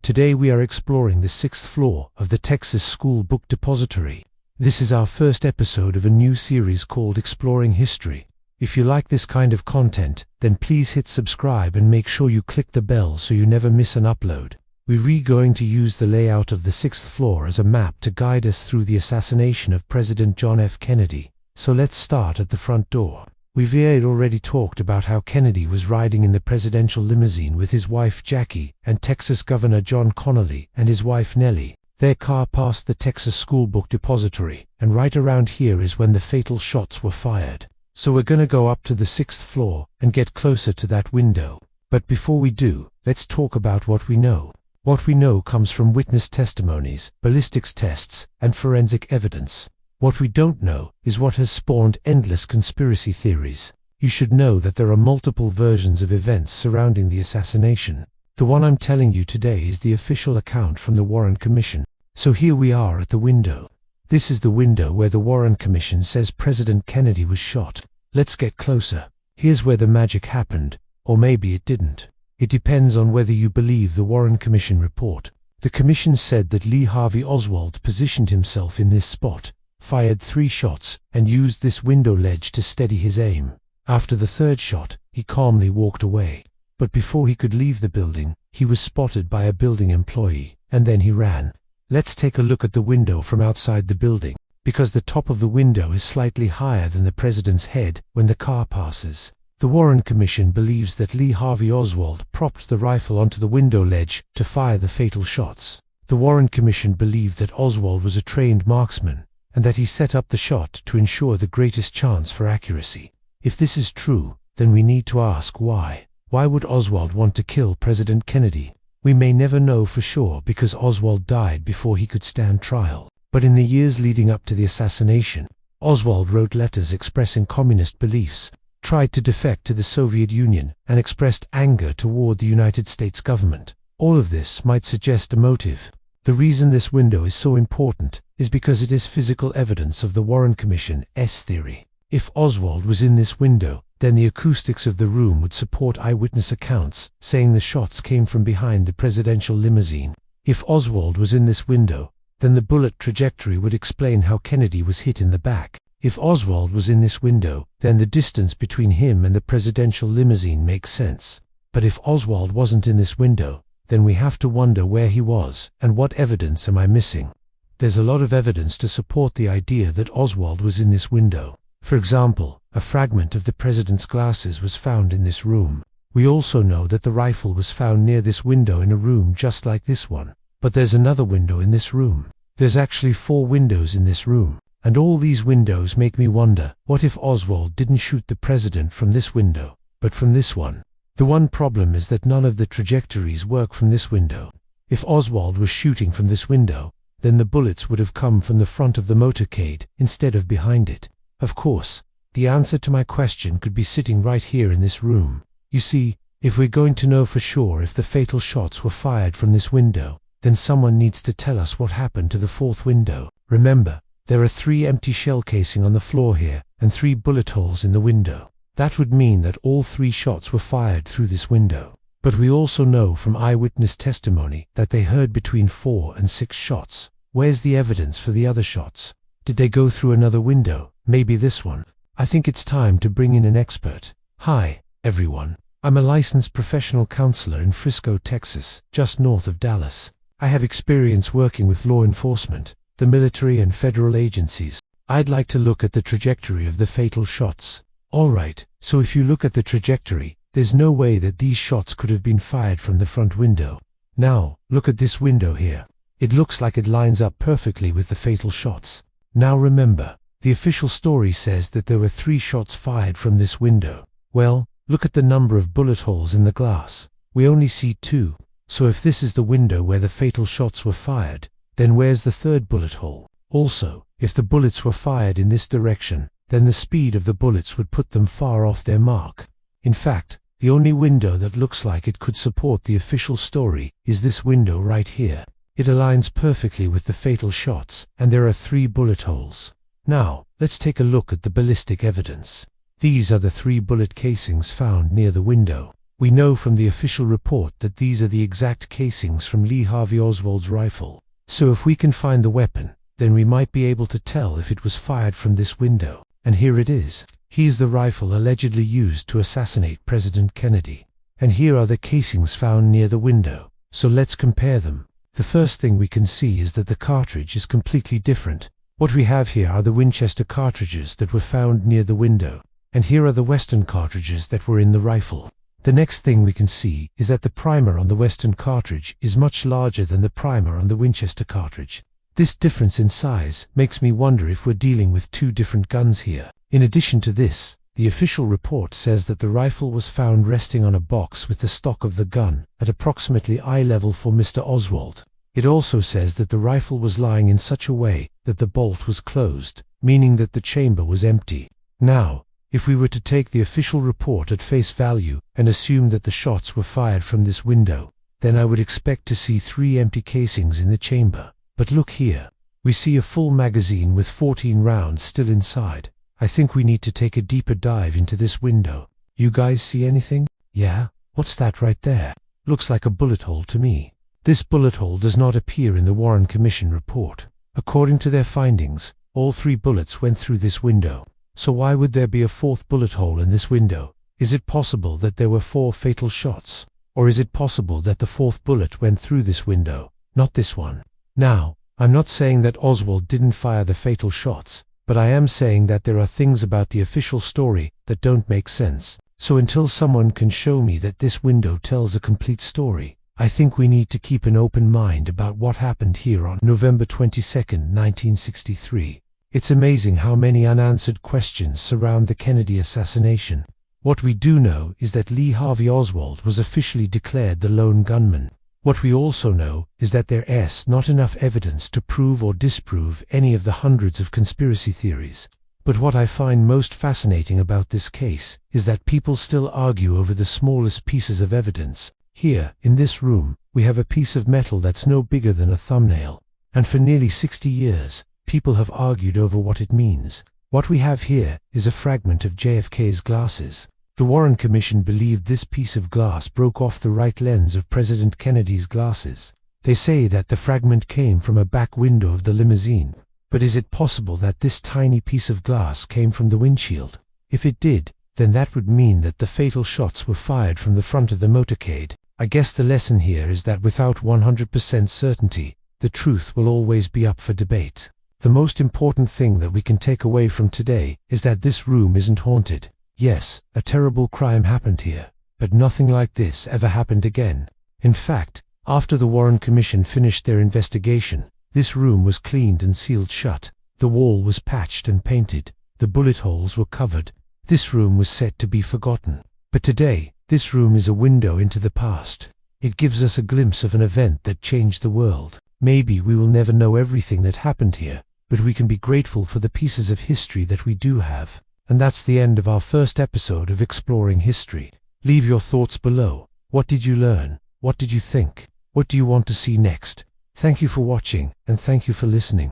Today we are exploring the 6th floor of the Texas School Book Depository. This is our first episode of a new series called Exploring History. If you like this kind of content, then please hit subscribe and make sure you click the bell so you never miss an upload. We're going to use the layout of the 6th floor as a map to guide us through the assassination of President John F. Kennedy. So let's start at the front door. We've already talked about how Kennedy was riding in the presidential limousine with his wife Jackie and Texas Governor John Connally and his wife Nellie. Their car passed the Texas School Book Depository, and right around here is when the fatal shots were fired. So we're gonna go up to the 6th floor and get closer to that window. But before we do, let's talk about what we know. What we know comes from witness testimonies, ballistics tests, and forensic evidence. What we don't know is what has spawned endless conspiracy theories. You should know that there are multiple versions of events surrounding the assassination. The one I'm telling you today is the official account from the Warren Commission. So here we are at the window. This is the window where the Warren Commission says President Kennedy was shot. Let's get closer. Here's where the magic happened, or maybe it didn't. It depends on whether you believe the Warren Commission report. The commission said that Lee Harvey Oswald positioned himself in this spot, fired 3 shots, and used this window ledge to steady his aim. After the 3rd shot, he calmly walked away. But before he could leave the building, he was spotted by a building employee, and then he ran. Let's take a look at the window from outside the building, because the top of the window is slightly higher than the president's head when the car passes. The Warren Commission believes that Lee Harvey Oswald propped the rifle onto the window ledge to fire the fatal shots. The Warren Commission believed that Oswald was a trained marksman, and that he set up the shot to ensure the greatest chance for accuracy. If this is true, then we need to ask why. Why would Oswald want to kill President Kennedy? We may never know for sure because Oswald died before he could stand trial. But in the years leading up to the assassination, Oswald wrote letters expressing communist beliefs, tried to defect to the Soviet Union, and expressed anger toward the United States government. All of this might suggest a motive. The reason this window is so important is because it is physical evidence of the Warren Commission's theory. If Oswald was in this window, then the acoustics of the room would support eyewitness accounts, saying the shots came from behind the presidential limousine. If Oswald was in this window, then the bullet trajectory would explain how Kennedy was hit in the back. If Oswald was in this window, then the distance between him and the presidential limousine makes sense. But if Oswald wasn't in this window, then we have to wonder where he was, and what evidence am I missing? There's a lot of evidence to support the idea that Oswald was in this window. For example, a fragment of the president's glasses was found in this room. We also know that the rifle was found near this window in a room just like this one. But there's another window in this room. There's actually 4 windows in this room. And all these windows make me wonder, what if Oswald didn't shoot the president from this window, but from this one? The one problem is that none of the trajectories work from this window. If Oswald was shooting from this window, then the bullets would have come from the front of the motorcade instead of behind it. Of course, the answer to my question could be sitting right here in this room. You see, if we're going to know for sure if the fatal shots were fired from this window, then someone needs to tell us what happened to the 4th window. Remember, there are 3 empty shell casing on the floor here, and 3 bullet holes in the window. That would mean that all 3 shots were fired through this window. But we also know from eyewitness testimony that they heard between 4 and 6 shots. Where's the evidence for the other shots? Did they go through another window? Maybe this one? I think it's time to bring in an expert. Hi, everyone. I'm a licensed professional counselor in Frisco, Texas, just north of Dallas. I have experience working with law enforcement, the military and federal agencies. I'd like to look at the trajectory of the fatal shots. Alright, so if you look at the trajectory, there's no way that these shots could have been fired from the front window. Now, look at this window here. It looks like it lines up perfectly with the fatal shots. Now remember, the official story says that there were 3 shots fired from this window. Well, look at the number of bullet holes in the glass. We only see 2. So if this is the window where the fatal shots were fired, then where's the 3rd bullet hole? Also, if the bullets were fired in this direction, then the speed of the bullets would put them far off their mark. In fact, the only window that looks like it could support the official story is this window right here. It aligns perfectly with the fatal shots, and there are 3 bullet holes. Now, let's take a look at the ballistic evidence. These are the 3 bullet casings found near the window. We know from the official report that these are the exact casings from Lee Harvey Oswald's rifle. So if we can find the weapon, then we might be able to tell if it was fired from this window. And here it is. Here's the rifle allegedly used to assassinate President Kennedy. And here are the casings found near the window. So let's compare them. The first thing we can see is that the cartridge is completely different. What we have here are the Winchester cartridges that were found near the window. And here are the Western cartridges that were in the rifle. The next thing we can see is that the primer on the Western cartridge is much larger than the primer on the Winchester cartridge. This difference in size makes me wonder if we're dealing with two different guns here. In addition to this, the official report says that the rifle was found resting on a box with the stock of the gun at approximately eye level for Mr. Oswald. It also says that the rifle was lying in such a way that the bolt was closed, meaning that the chamber was empty. Now, if we were to take the official report at face value and assume that the shots were fired from this window, then I would expect to see 3 empty casings in the chamber. But look here. We see a full magazine with 14 rounds still inside. I think we need to take a deeper dive into this window. You guys see anything? Yeah? What's that right there? Looks like a bullet hole to me. This bullet hole does not appear in the Warren Commission report. According to their findings, all 3 bullets went through this window. So why would there be a 4th bullet hole in this window? Is it possible that there were 4 fatal shots? Or is it possible that the 4th bullet went through this window, not this one? Now, I'm not saying that Oswald didn't fire the fatal shots, but I am saying that there are things about the official story that don't make sense. So until someone can show me that this window tells a complete story, I think we need to keep an open mind about what happened here on November 22nd, 1963. It's amazing how many unanswered questions surround the Kennedy assassination. What we do know is that Lee Harvey Oswald was officially declared the lone gunman. What we also know is that there is not enough evidence to prove or disprove any of the hundreds of conspiracy theories. But what I find most fascinating about this case is that people still argue over the smallest pieces of evidence. Here, in this room, we have a piece of metal that's no bigger than a thumbnail. And for nearly 60 years, people have argued over what it means. What we have here is a fragment of JFK's glasses. The Warren Commission believed this piece of glass broke off the right lens of President Kennedy's glasses. They say that the fragment came from a back window of the limousine. But is it possible that this tiny piece of glass came from the windshield? If it did, then that would mean that the fatal shots were fired from the front of the motorcade. I guess the lesson here is that without 100% certainty, the truth will always be up for debate. The most important thing that we can take away from today is that this room isn't haunted. Yes, a terrible crime happened here, but nothing like this ever happened again. In fact, after the Warren Commission finished their investigation, this room was cleaned and sealed shut. The wall was patched and painted. The bullet holes were covered. This room was said to be forgotten. But today, this room is a window into the past. It gives us a glimpse of an event that changed the world. Maybe we will never know everything that happened here, but we can be grateful for the pieces of history that we do have. And that's the end of our first episode of Exploring History. Leave your thoughts below. What did you learn? What did you think? What do you want to see next? Thank you for watching, and thank you for listening.